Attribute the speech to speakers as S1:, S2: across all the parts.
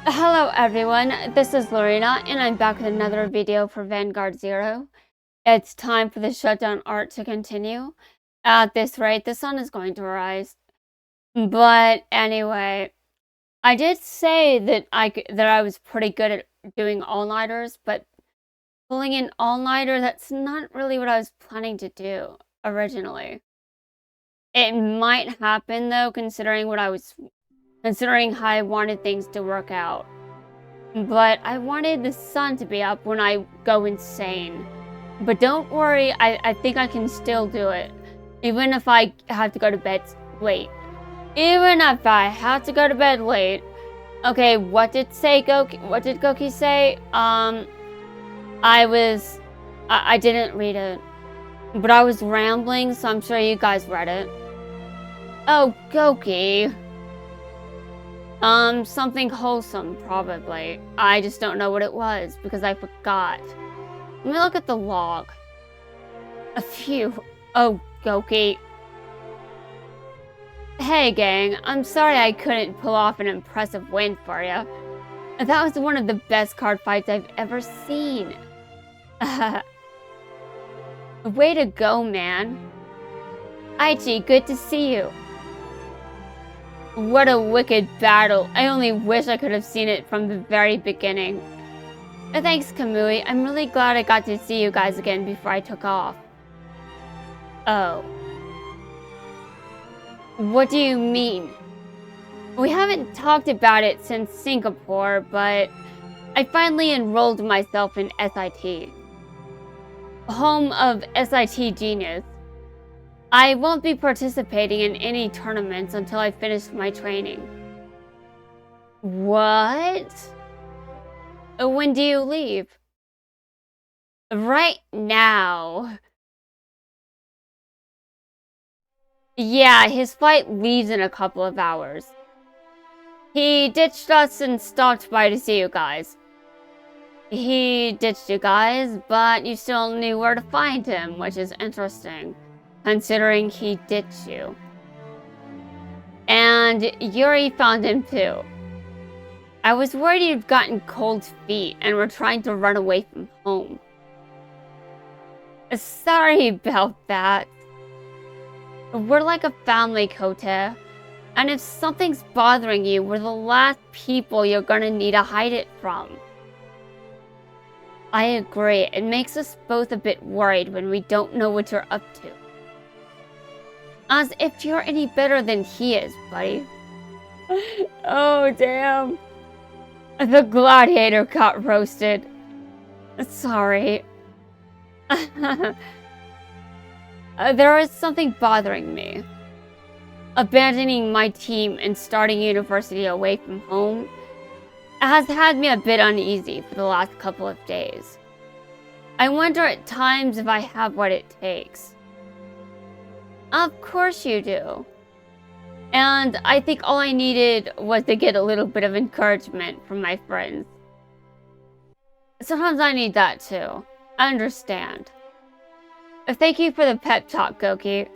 S1: Hello everyone, this is Lorena and I'm back with another video for Vanguard Zero. It's time for the shutdown art to continue. At this rate, the sun is going to rise. But anyway, I did say that I was pretty good at doing all-nighters, but pulling an all-nighter, that's not really what I was planning to do originally. It might happen though, considering how I wanted things to work out. But I wanted the sun to be up when I go insane. But don't worry, I think I can still do it. Even if I have to go to bed late. Even if I have to go to bed late. Okay, what did Goki say? I didn't read it. But I was rambling, so I'm sure you guys read it. Oh, Goki. Something wholesome, probably. I just don't know what it was, because I forgot. Let me look at the log. A few. Oh, Goki. Hey, gang. I'm sorry I couldn't pull off an impressive win for you. That was one of the best card fights I've ever seen. Way to go, man. Aichi, good to see you. What a wicked battle. I only wish I could have seen it from the very beginning. Thanks, Kamui. I'm really glad I got to see you guys again before I took off. Oh. What do you mean? We haven't talked about it since Singapore, but I finally enrolled myself in SIT. Home of SIT Genius. I won't be participating in any tournaments until I finish my training. What? When do you leave? Right now. Yeah, his flight leaves in a couple of hours. He ditched us and stopped by to see you guys. He ditched you guys, but you still knew where to find him, which is interesting, considering he ditched you. And Yuri found him too. I was worried you'd gotten cold feet and were trying to run away from home. Sorry about that. We're like a family, Kote. And if something's bothering you, we're the last people you're gonna need to hide it from. I agree. It makes us both a bit worried when we don't know what you're up to. As if you're any better than he is, buddy. Oh, damn. The gladiator got roasted. Sorry. There is something bothering me. Abandoning my team and starting university away from home has had me a bit uneasy for the last couple of days. I wonder at times if I have what it takes. Of course you do. And I think all I needed was to get a little bit of encouragement from my friends. Sometimes I need that too. I understand. Thank you for the pep talk, Goki.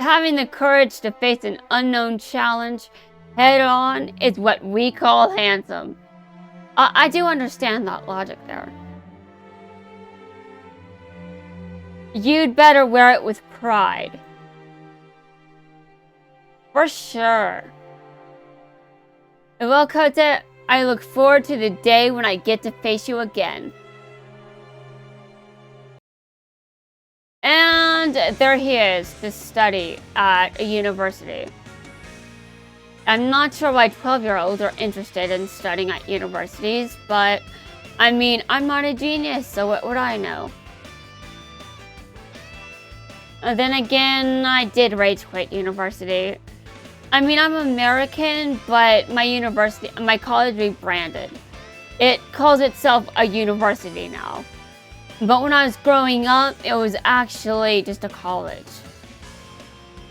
S1: Having the courage to face an unknown challenge head on is what we call handsome. I do understand that logic there. You'd better wear it with pride. For sure. Well, Kote, I look forward to the day when I get to face you again. And there he is to study at a university. I'm not sure why 12-year-olds are interested in studying at universities, but I mean, I'm not a genius, so what would I know? Then again, I did rage quit university. I mean, I'm American, but my college rebranded. It calls itself a university now. But when I was growing up, it was actually just a college.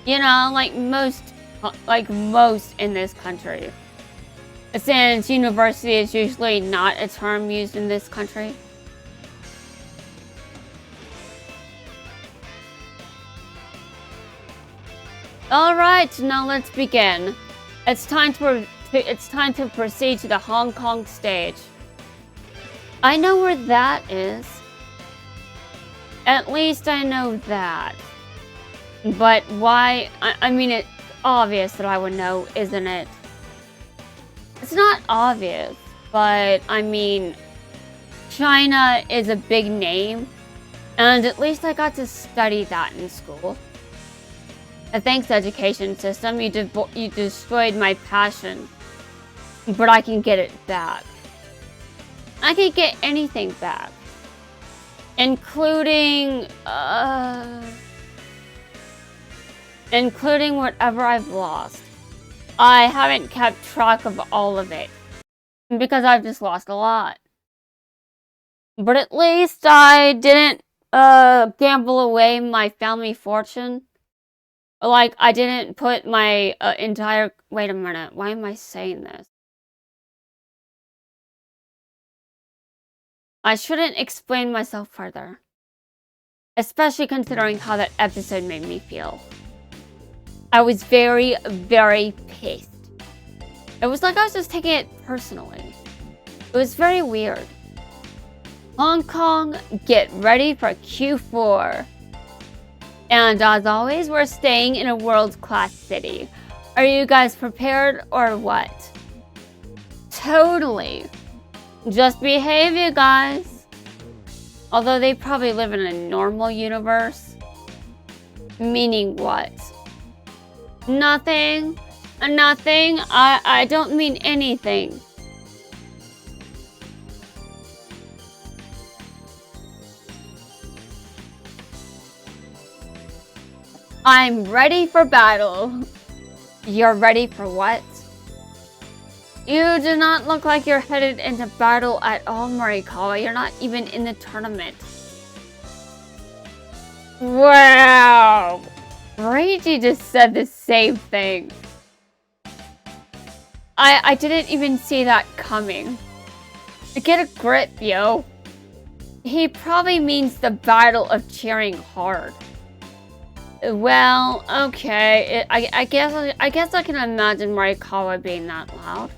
S1: You know, like most in this country. Since university is usually not a term used in this country. Alright, now let's begin. It's time to It's time to proceed to the Hong Kong stage. I know where that is. At least I know that. But why? I mean, it's obvious that I would know, isn't it? It's not obvious, but I mean, China is a big name, and at least I got to study that in school. Thanks, education system, you destroyed my passion, but I can get it back. I can get anything back, including whatever I've lost. I haven't kept track of all of it, because I've just lost a lot. But at least I didn't gamble away my family fortune. Like, I didn't put my entire... Wait a minute, why am I saying this? I shouldn't explain myself further. Especially considering how that episode made me feel. I was very, very pissed. It was like I was just taking it personally. It was very weird. Hong Kong, get ready for Q4. And as always, we're staying in a world-class city. Are you guys prepared or what? Totally. Just behave, you guys. Although they probably live in a normal universe. Meaning what? Nothing. Nothing. I don't mean anything. I'm ready for battle. You're ready for what? You do not look like you're headed into battle at all, Morikawa. You're not even in the tournament. Wow. Reiji just said the same thing. I didn't even see that coming. Get a grip, yo. He probably means the battle of cheering hard. Well, okay. I guess I can imagine Morikawa being that loud.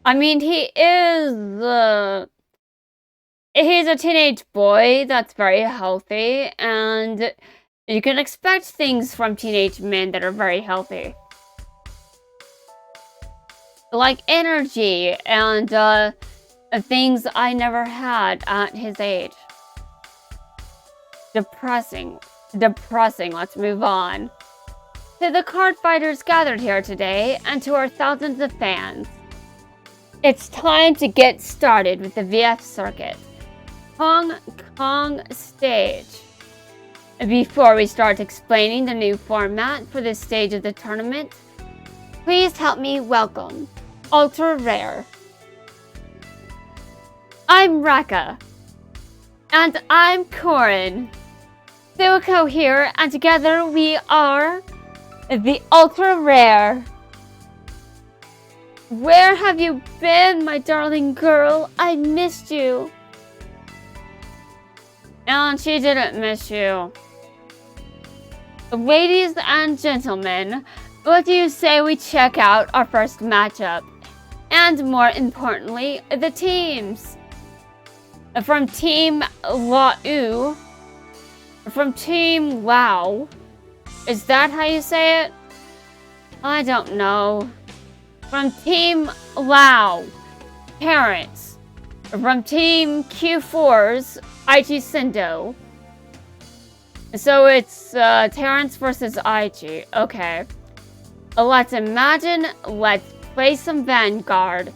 S1: I mean, he's a teenage boy that's very healthy, and you can expect things from teenage men that are very healthy. Like energy and things I never had at his age. Depressing. Let's move on. To the card fighters gathered here today, and to our thousands of fans. It's time to get started with the VF circuit. Hong Kong stage. Before we start explaining the new format for this stage of the tournament, please help me welcome Ultra Rare. I'm Raka. And I'm Corin. Suiko here, and together we are the Ultra Rare. Where have you been, my darling girl? I missed you. And she didn't miss you. Ladies and gentlemen, what do you say we check out our first matchup? And more importantly, the teams. From Team Lau. From Team Wow. Is that how you say it? I don't know. From Team Lau. Parents. From Team Q4's Aichi Sendo. So it's Terrence versus Aichi. Okay. Let's imagine. Let's play some Vanguard.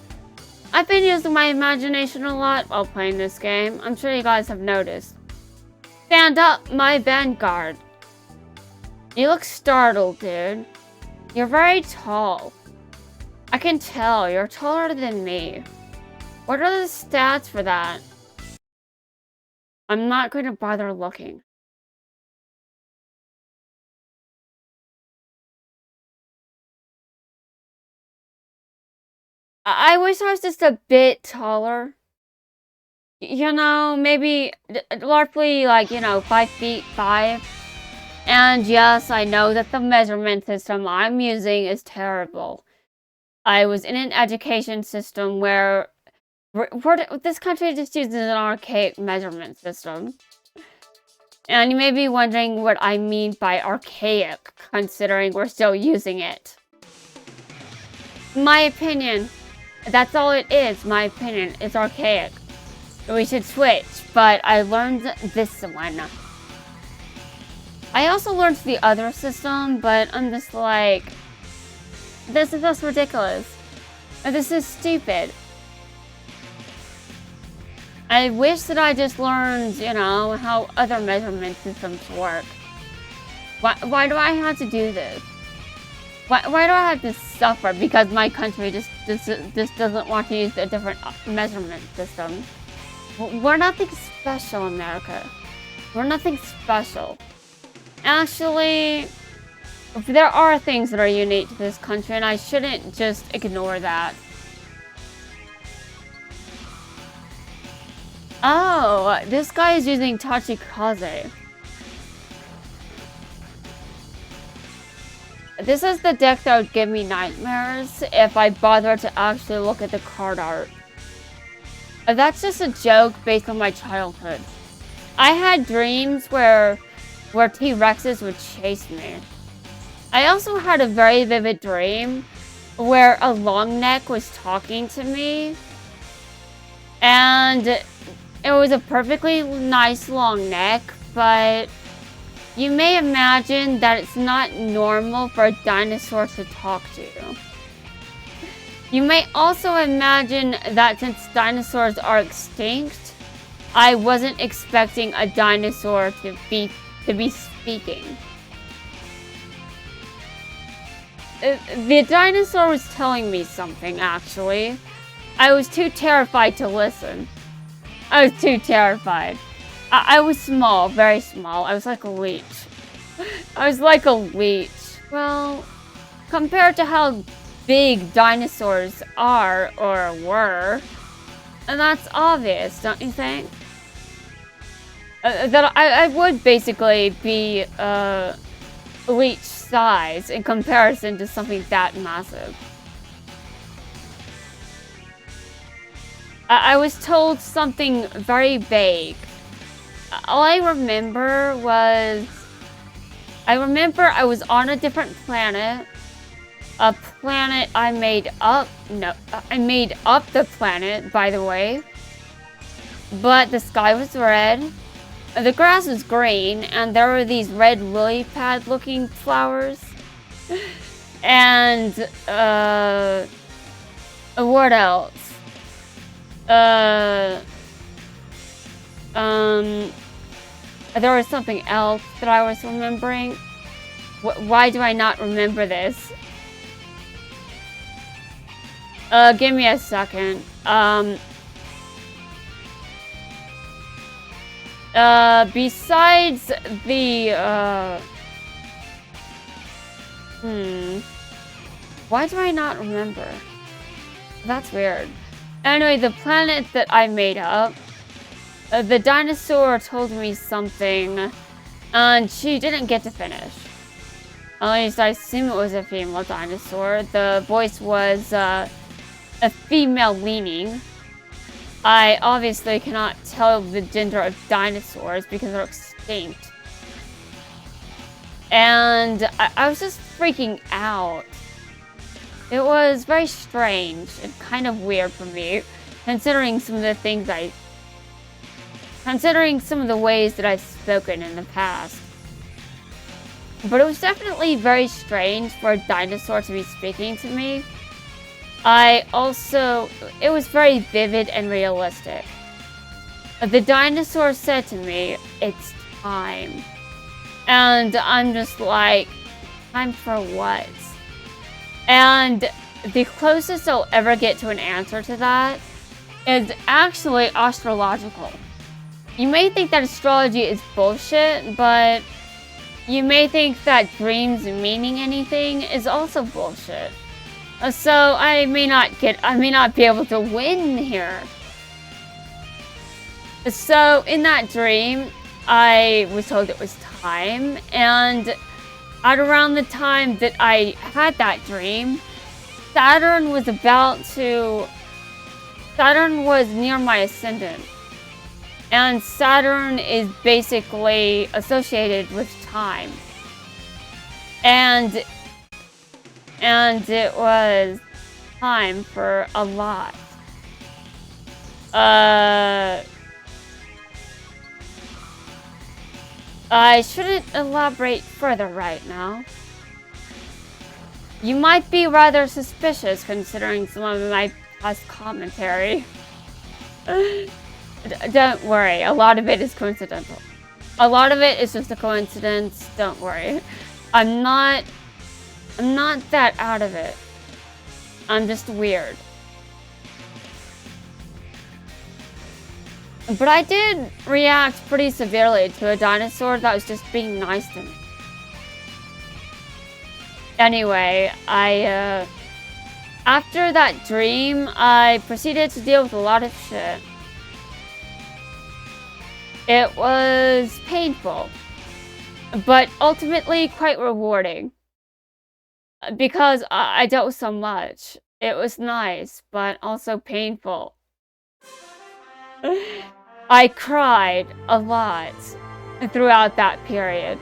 S1: I've been using my imagination a lot while playing this game. I'm sure you guys have noticed. Stand up, my Vanguard. You look startled, dude. You're very tall. I can tell, you're taller than me. What are the stats for that? I'm not going to bother looking. I wish I was just a bit taller. You know, maybe roughly like, 5'5". And yes, I know that the measurement system I'm using is terrible. I was in an education system where this country just uses an archaic measurement system. And you may be wondering what I mean by archaic, considering we're still using it. My opinion, that's all it is, my opinion, it's archaic. We should switch, but I learned this one. I also learned the other system, but I'm just like, this is just ridiculous. This is stupid. I wish that I just learned, you know, how other measurement systems work. Why do I have to do this? Why do I have to suffer because my country just doesn't want to use a different measurement system? We're nothing special, America. We're nothing special. Actually, there are things that are unique to this country, and I shouldn't just ignore that. Oh, this guy is using Tachikaze. This is the deck that would give me nightmares if I bothered to actually look at the card art. That's just a joke based on my childhood. I had dreams where T-Rexes would chase me. I also had a very vivid dream where a long neck was talking to me. And it was a perfectly nice long neck, but you may imagine that it's not normal for a dinosaur to talk to you. You may also imagine that since dinosaurs are extinct, I wasn't expecting a dinosaur to be speaking. The dinosaur was telling me something, actually. I was too terrified to listen. I was too terrified. I was small, very small. I was like a leech. I was like a leech. Well, compared to how big dinosaurs are or were, and that's obvious, don't you think? That I would basically be leech size in comparison to something that massive. I was told something very vague. All I remember was... I was on a different planet. A planet I made up. No, I made up the planet, by the way. But the sky was red. The grass was green, and there were these red lily pad looking flowers. And, what else? There was something else that I was remembering. Why do I not remember this? Give me a second. Besides the, why do I not remember? That's weird. Anyway, the planet that I made up, the dinosaur told me something, and she didn't get to finish. At least I assume it was a female dinosaur. The voice was a female leaning. I obviously cannot tell the gender of dinosaurs because they're extinct. And I was just freaking out. It was very strange and kind of weird for me, considering some of the ways that I've spoken in the past. But it was definitely very strange for a dinosaur to be speaking to me. It was very vivid and realistic. The dinosaur said to me, "It's time." And I'm just like, time for what? And the closest I'll ever get to an answer to that is actually astrological. You may think that astrology is bullshit, but you may think that dreams meaning anything is also bullshit. So I may not be able to win here. So in that dream, I was told it was time. time, and at around the time that I had that dream, Saturn was near my ascendant. And Saturn is basically associated with time. And it was time for a lot. I shouldn't elaborate further right now. You might be rather suspicious considering some of my past commentary. Don't worry, a lot of it is coincidental. A lot of it is just a coincidence, don't worry. I'm not that out of it. I'm just weird. But I did react pretty severely to a dinosaur that was just being nice to me. Anyway, after that dream, I proceeded to deal with a lot of shit. It was painful, but ultimately quite rewarding. Because I dealt with so much. It was nice, but also painful. I cried a lot throughout that period.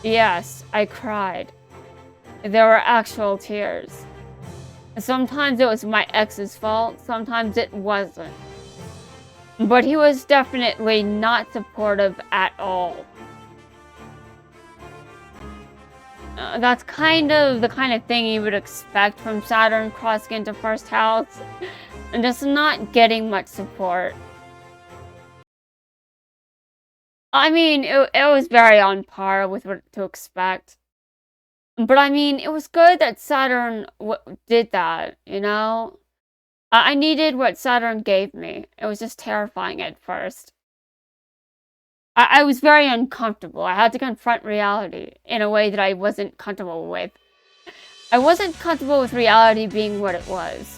S1: Yes, I cried. There were actual tears. Sometimes it was my ex's fault, sometimes it wasn't. But he was definitely not supportive at all. That's kind of the kind of thing you would expect from Saturn crossing into first house. And just not getting much support. I mean, it was very on par with what to expect. But I mean, it was good that Saturn did that, you know? I needed what Saturn gave me. It was just terrifying at first. I was very uncomfortable. I had to confront reality in a way that I wasn't comfortable with. I wasn't comfortable with reality being what it was.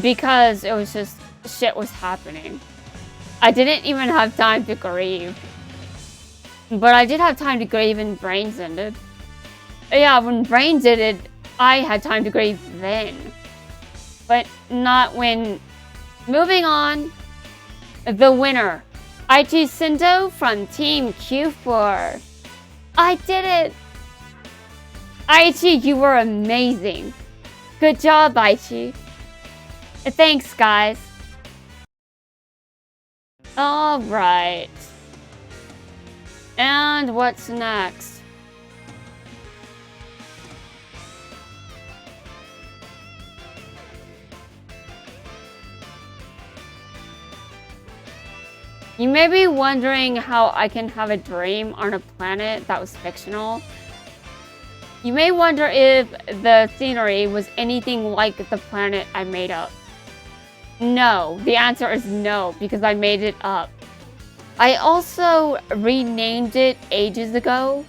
S1: Because it was just, shit was happening. I didn't even have time to grieve. But I did have time to grieve when Brains ended. Yeah, when Brains ended, I had time to grieve then. But not when... Moving on. The winner. Aichi Sendo from Team Q4. I did it! Aichi, you were amazing. Good job, Aichi. Thanks, guys. Alright. And what's next? You may be wondering how I can have a dream on a planet that was fictional. You may wonder if the scenery was anything like the planet I made up. No, the answer is no, because I made it up. I also renamed it ages ago,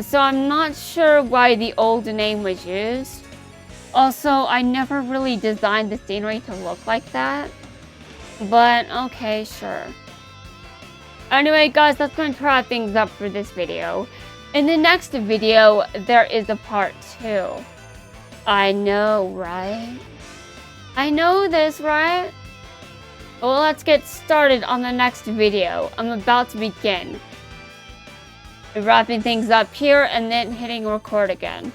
S1: so I'm not sure why the old name was used. Also, I never really designed the scenery to look like that. But, okay, sure. Anyway, guys, that's going to wrap things up for this video. In the next video, there is a part 2. I know, right? I know this, right? Well, let's get started on the next video. I'm about to begin. Wrapping things up here and then hitting record again.